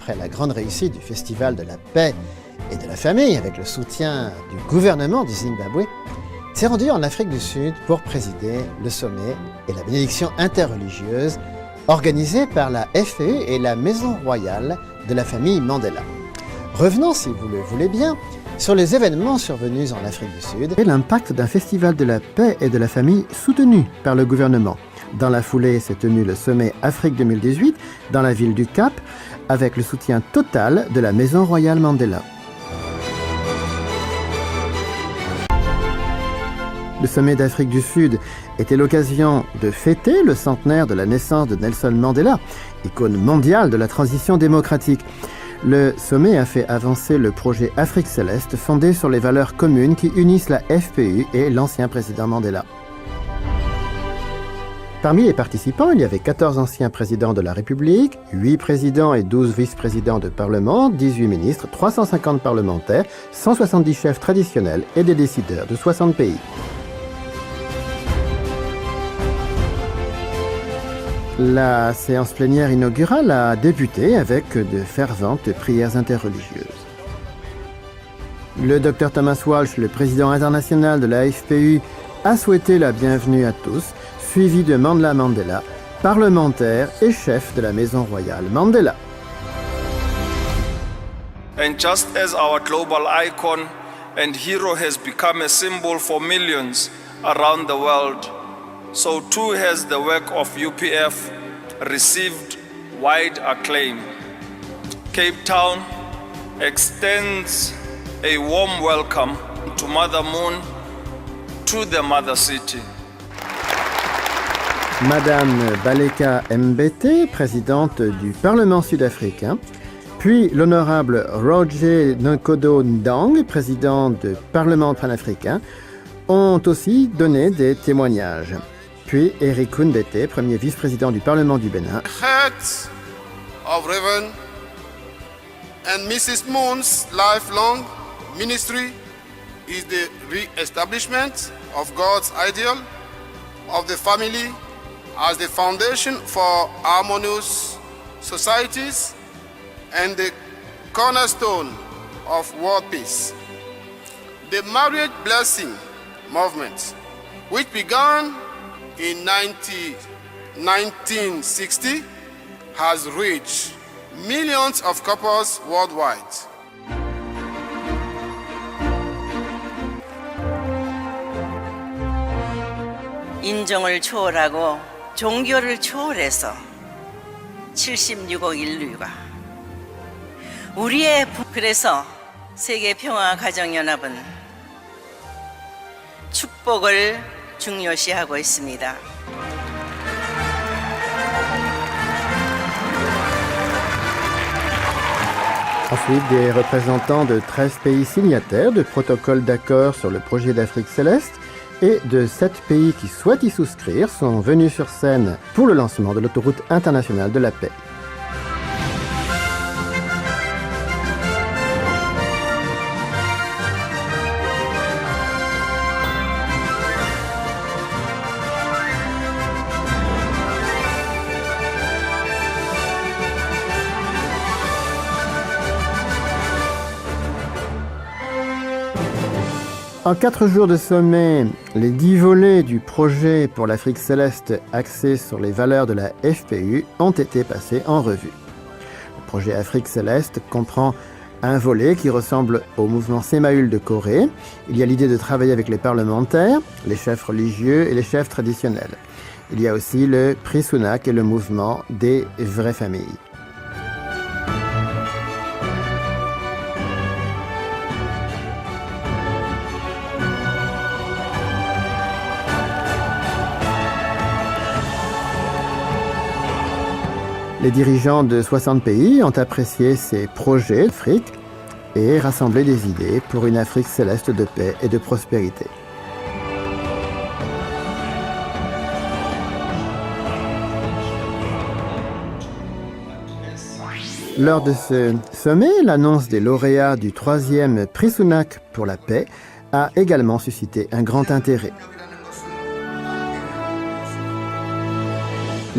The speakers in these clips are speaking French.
après la grande réussite du Festival de la paix et de la famille, avec le soutien du gouvernement du Zimbabwe, s'est rendu en Afrique du Sud pour présider le sommet et la bénédiction interreligieuse organisée par la FPU et la Maison royale de la famille Mandela. Revenons, si vous le voulez bien, sur les événements survenus en Afrique du Sud et l'impact d'un festival de la paix et de la famille soutenu par le gouvernement. Dans la foulée s'est tenu le sommet Afrique 2018 dans la ville du Cap avec le soutien total de la Maison royale Mandela. Le sommet d'Afrique du Sud était l'occasion de fêter le centenaire de la naissance de Nelson Mandela, icône mondiale de la transition démocratique. Le sommet a fait avancer le projet Afrique Céleste fondé sur les valeurs communes qui unissent la FPU et l'ancien président Mandela. Parmi les participants, il y avait 14 anciens présidents de la République, 8 présidents et 12 vice-présidents de Parlement, 18 ministres, 350 parlementaires, 170 chefs traditionnels et des décideurs de 60 pays. La séance plénière inaugurale a débuté avec de ferventes prières interreligieuses. Le Dr Thomas Walsh, le président international de la FPU, a souhaité la bienvenue à tous, suivi de Mandla Mandela, parlementaire et chef de la Maison royale Mandela. And just as our global icon and hero has become a symbol for millions around the world, so too has the work of UPF received wide acclaim. Cape Town extends a warm welcome to Mother Moon, to the Mother City. Madame Baleka Mbete, présidente du Parlement sud-africain, puis l'honorable Roger Nkodo Ndang, président du Parlement panafricain, ont aussi donné des témoignages. Puis Eric Kundete, premier vice-président du Parlement du Bénin. Heart of Reverend and Mrs. Moon's lifelong ministry is the re-establishment of God's ideal of the family as the foundation for harmonious societies and the cornerstone of world peace. The marriage blessing movement, which began in 1960, has reached millions of couples worldwide. 인종을 초월하고 종교를 초월해서 76억 인류가 그래서 세계 평화 가정 연합은 축복을 중요시하고 있습니다. Ensuite, des représentants de 13 pays signataires de protocole d'accord sur le projet d'Afrique Céleste et de 7 pays qui souhaitent y souscrire sont venus sur scène pour le lancement de l'autoroute internationale de la paix. En 4 jours de sommet, les 10 volets du projet pour l'Afrique céleste axé sur les valeurs de la FPU ont été passés en revue. Le projet Afrique céleste comprend un volet qui ressemble au mouvement Sémaül de Corée. Il y a l'idée de travailler avec les parlementaires, les chefs religieux et les chefs traditionnels. Il y a aussi le prix Sunak et le mouvement des vraies familles. Les dirigeants de 60 pays ont apprécié ces projets d'Afrique et rassemblé des idées pour une Afrique céleste de paix et de prospérité. Lors de ce sommet, l'annonce des lauréats du 3e prix Sunak pour la paix a également suscité un grand intérêt.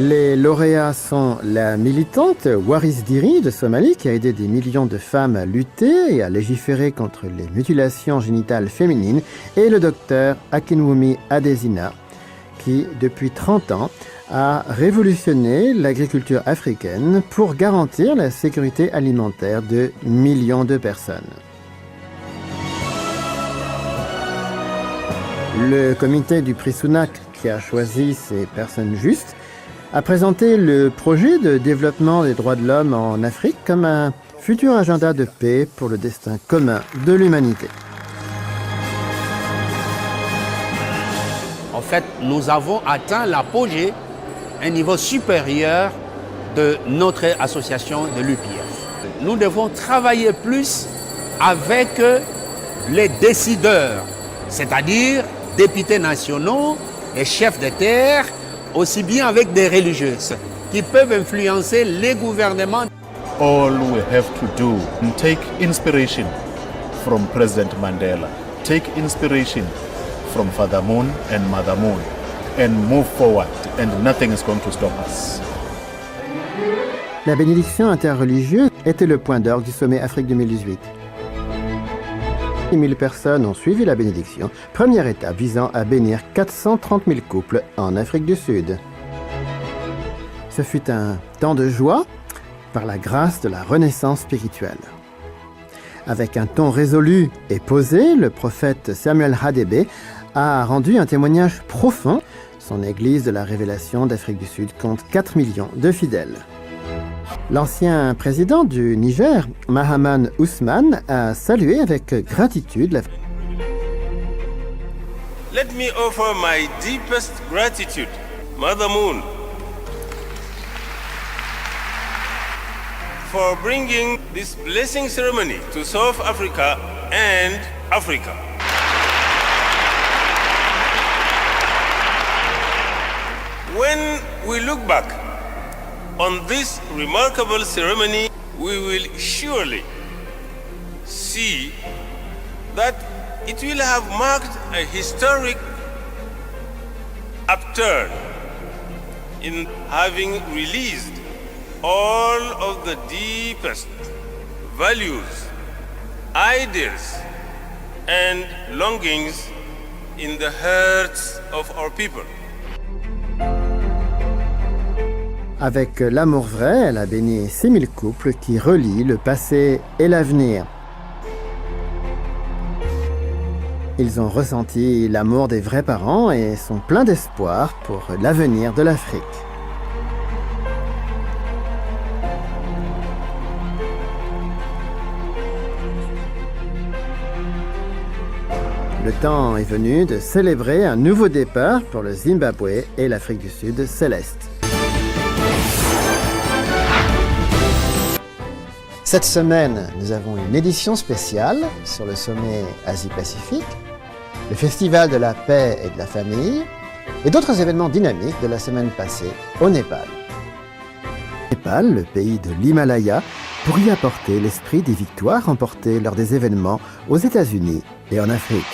Les lauréats sont la militante Waris Diri de Somalie, qui a aidé des millions de femmes à lutter et à légiférer contre les mutilations génitales féminines, et le docteur Akinwumi Adesina, qui, depuis 30 ans, a révolutionné l'agriculture africaine pour garantir la sécurité alimentaire de millions de personnes. Le comité du prix Sunak, qui a choisi ces personnes justes, a présenté le projet de développement des droits de l'homme en Afrique comme un futur agenda de paix pour le destin commun de l'humanité. En fait, nous avons atteint l'apogée, un niveau supérieur de notre association de l'UPF. Nous devons travailler plus avec les décideurs, c'est-à-dire députés nationaux et chefs de terre, aussi bien avec des religieuses qui peuvent influencer les gouvernements. All we have to do is take inspiration from President Mandela, take inspiration from Father Moon and Mother Moon, and move forward, and nothing is going to stop us. La bénédiction interreligieuse était le point d'orgue du sommet Afrique 2018. 10 000 personnes ont suivi la bénédiction, première étape visant à bénir 430 000 couples en Afrique du Sud. Ce fut un temps de joie par la grâce de la renaissance spirituelle. Avec un ton résolu et posé, le prophète Samuel Hadebe a rendu un témoignage profond. Son église de la Révélation d'Afrique du Sud compte 4 millions de fidèles. L'ancien président du Niger, Mahaman Ousmane, a salué avec gratitude la... Let me offer my deepest gratitude, Mother Moon, for bringing this blessing ceremony to South Africa and Africa. When we look back on this remarkable ceremony, we will surely see that it will have marked a historic upturn in having released all of the deepest values, ideas, and longings in the hearts of our people. Avec l'amour vrai, elle a béni 6000 couples qui relient le passé et l'avenir. Ils ont ressenti l'amour des vrais parents et sont pleins d'espoir pour l'avenir de l'Afrique. Le temps est venu de célébrer un nouveau départ pour le Zimbabwe et l'Afrique du Sud céleste. Cette semaine, nous avons une édition spéciale sur le sommet Asie-Pacifique, le Festival de la paix et de la famille et d'autres événements dynamiques de la semaine passée au Népal. Népal, le pays de l'Himalaya, pour y apporter l'esprit des victoires remportées lors des événements aux États-Unis et en Afrique.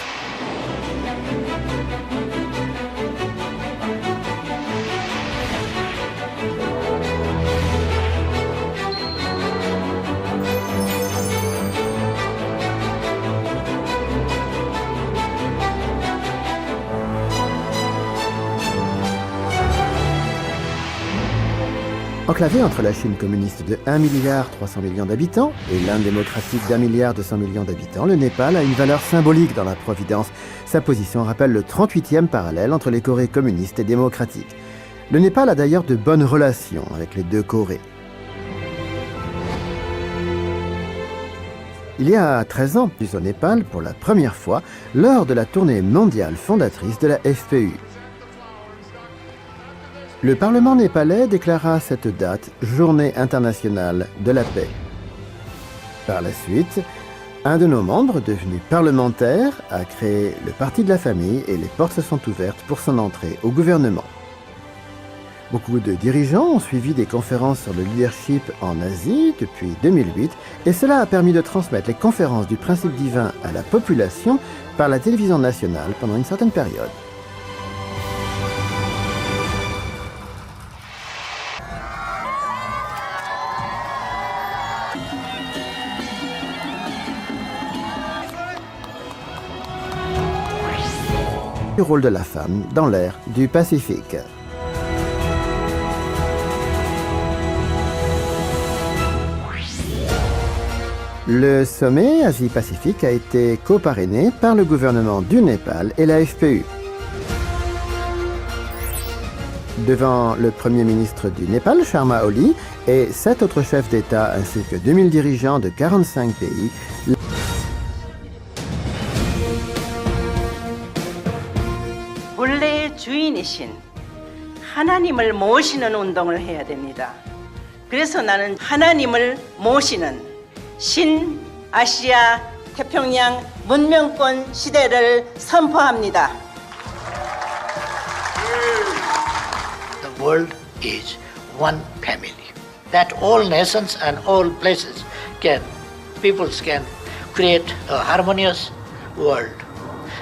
Enclavé entre la Chine communiste de 1,3 milliard d'habitants et l'Inde démocratique d'1,2 milliard d'habitants, le Népal a une valeur symbolique dans la Providence. Sa position rappelle le 38e parallèle entre les Corées communistes et démocratiques. Le Népal a d'ailleurs de bonnes relations avec les deux Corées. Il y a 13 ans, je suis au Népal pour la première fois lors de la tournée mondiale fondatrice de la FPU. Le Parlement népalais déclara cette date Journée internationale de la paix. Par la suite, un de nos membres, devenu parlementaire, a créé le Parti de la famille et les portes se sont ouvertes pour son entrée au gouvernement. Beaucoup de dirigeants ont suivi des conférences sur le leadership en Asie depuis 2008 et cela a permis de transmettre les conférences du principe divin à la population par la télévision nationale pendant une certaine période. Du rôle de la femme dans l'ère du Pacifique. Le sommet Asie-Pacifique a été coparrainé par le gouvernement du Népal et la FPU. Devant le Premier ministre du Népal, Sharma Oli, et 7 autres chefs d'État ainsi que 2000 dirigeants de 45 pays, 본래의 주인이신 하나님을 모시는 운동을 해야 됩니다. 그래서 나는 하나님을 모시는 신아시아 태평양 문명권 시대를 선포합니다. The world is one family. That all nations and all places peoples can create a harmonious world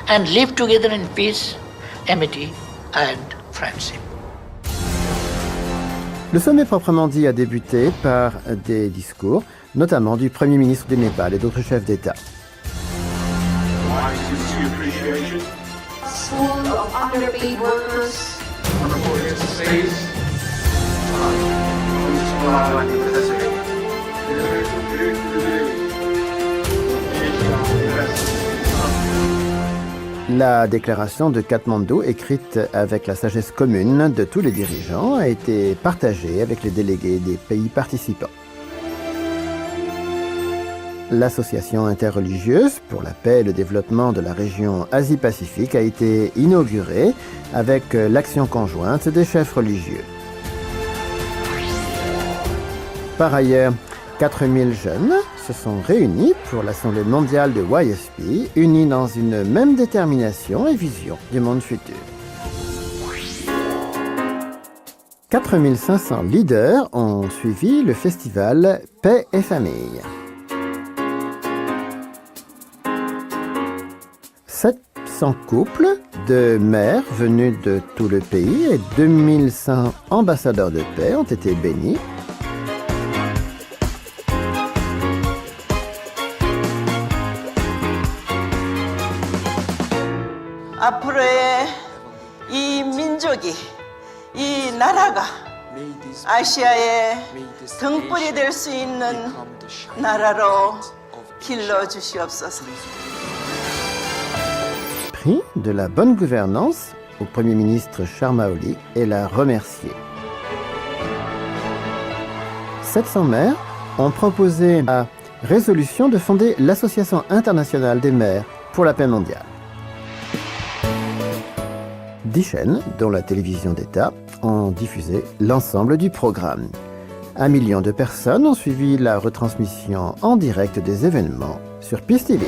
and live together in peace, amity and friendship. Le sommet proprement dit a débuté par des discours, notamment du Premier ministre du Népal et d'autres chefs d'État. Full of underpaid workers. La déclaration de Katmandou, écrite avec la sagesse commune de tous les dirigeants, a été partagée avec les délégués des pays participants. L'Association interreligieuse pour la paix et le développement de la région Asie-Pacifique a été inaugurée avec l'action conjointe des chefs religieux. Par ailleurs, 4000 jeunes se sont réunis pour l'Assemblée mondiale de YSP, unis dans une même détermination et vision du monde futur. 4500 leaders ont suivi le festival Paix et Famille. 700 couples de mères venus de tout le pays et 2100 ambassadeurs de paix ont été bénis. 앞으로의 이 민족이, 이 나라가 아시아의 등불이 될 수 있는 나라로 길러주시옵소서. Prix de la bonne gouvernance au Premier ministre Sharma Oli et l'a remercié. 700 maires ont proposé la résolution de fonder l'Association internationale des maires pour la paix mondiale. 10 chaînes, dont la télévision d'État, ont diffusé l'ensemble du programme. 1 million de personnes ont suivi la retransmission en direct des événements sur Peace TV.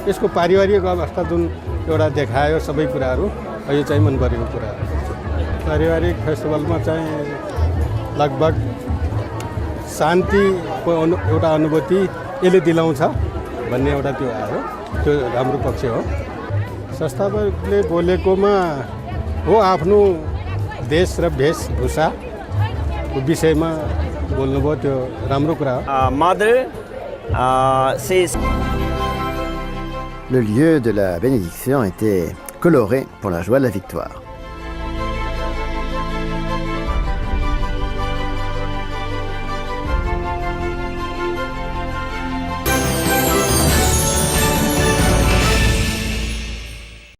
यसको पारिवारिक अवस्था जुन एउटा देखायो सबै कुराहरू यो चाहिँ मन परेको कुरा हो। पारिवारिक फेस्टिभलमा चाहिँ लगभग शान्तिको एउटा अनुभूति यसले दिलाउँछ भन्ने एउटा त्यो आयो, त्यो राम्रो पक्ष हो। संस्थापकले बोलेकोमा हो आफ्नो देश र वेशभूषाको विषयमा बोल्नुभयो, त्यो राम्रो कुरा हो। Le lieu de la bénédiction était coloré pour la joie de la victoire.